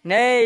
नै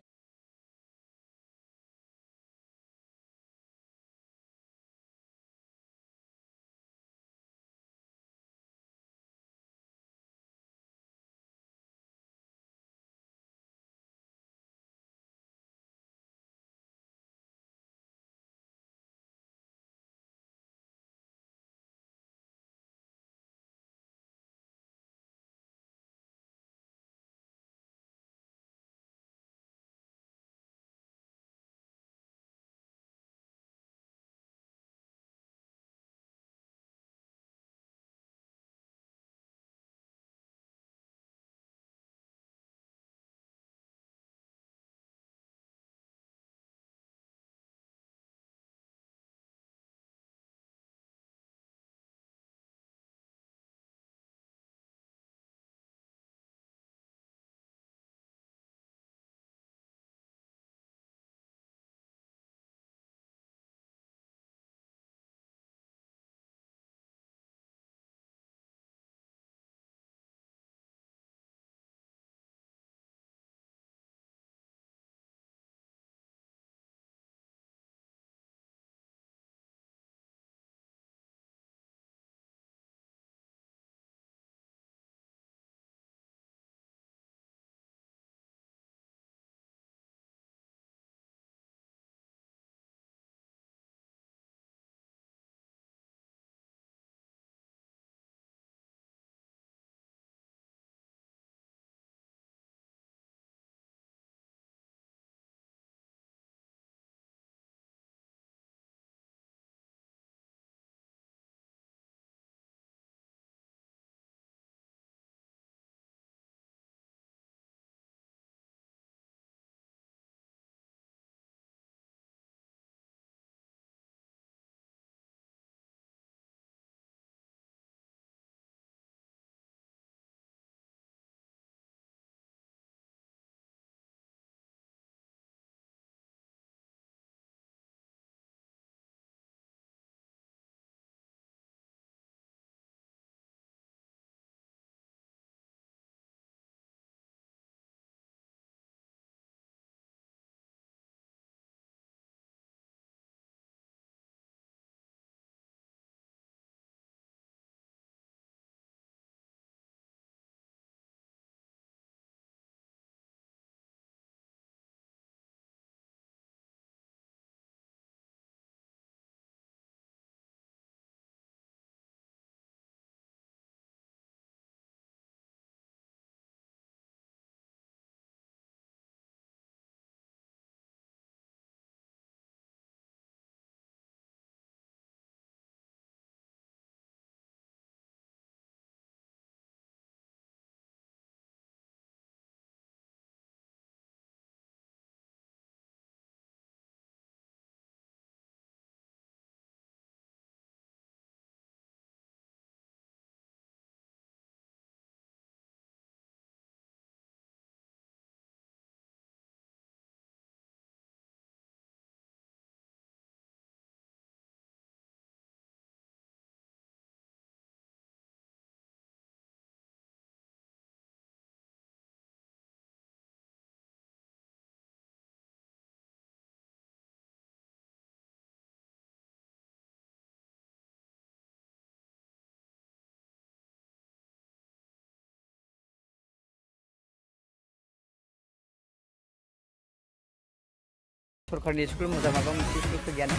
सरकारनि स्कुल मोजां माबा मोनसे स्कुलफोर गैया ना?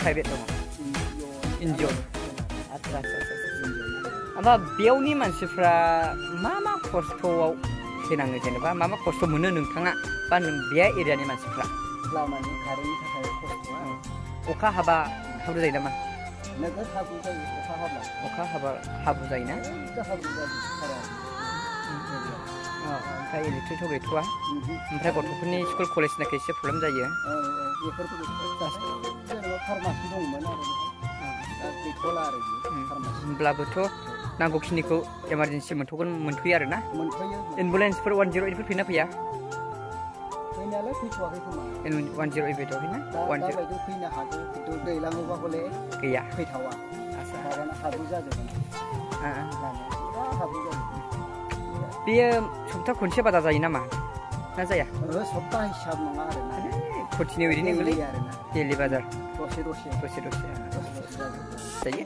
प्राइभेट दङ एनजिअ आच्छा होमबा बेयावनि मानसिफ्रा मा खस्थ'आव फैनाङो जेनेबा मा खस्थ' मोनो नोंथाङा बा बे एरियानि मानसिफ्रा? लामानि कारेन्टनि थाखाय खस्थ'आ अखा हाबा हाब्रु जायो नामा? नोगोद हाब्रु जायो अखा हाबा हाब्रु जायोना? हाब्रु जायो ओमफ्राय इलेक्ट्रिकथ' गैथ'वा ओमफ्राय गथ'फोरनि स्कुल कलेजनि थाखाय एसे प्रब्लेम जायो। जेनेबा फार्मासि दंमोन आरो दा गैथ'ला आरो होमब्लाबोथ' नांगौखिनिखौ इमारजेन्सि मोनथ'यो आरो ना? मोनथ'यो। एम्बुलेन्सफोर 108 फैना फैया? फैनायालाय फैथ'वाखै खोमा। 108 फैथ'वाखै ना? दाबायदियाव फैनो हागौ खिन्थु दैलाङावबा हले गैया फैथावा। माबाना हाब्रु जाजोबगोन। हाब्रु जाजोबगोन। बेयो सप्ता खनसे बाजार जायो नामा ना जाया सप्ता हिसाब नङा आरोना कन्टिनिउ ओरैनो डेलि आरोना डेलि बाजार दसे दसे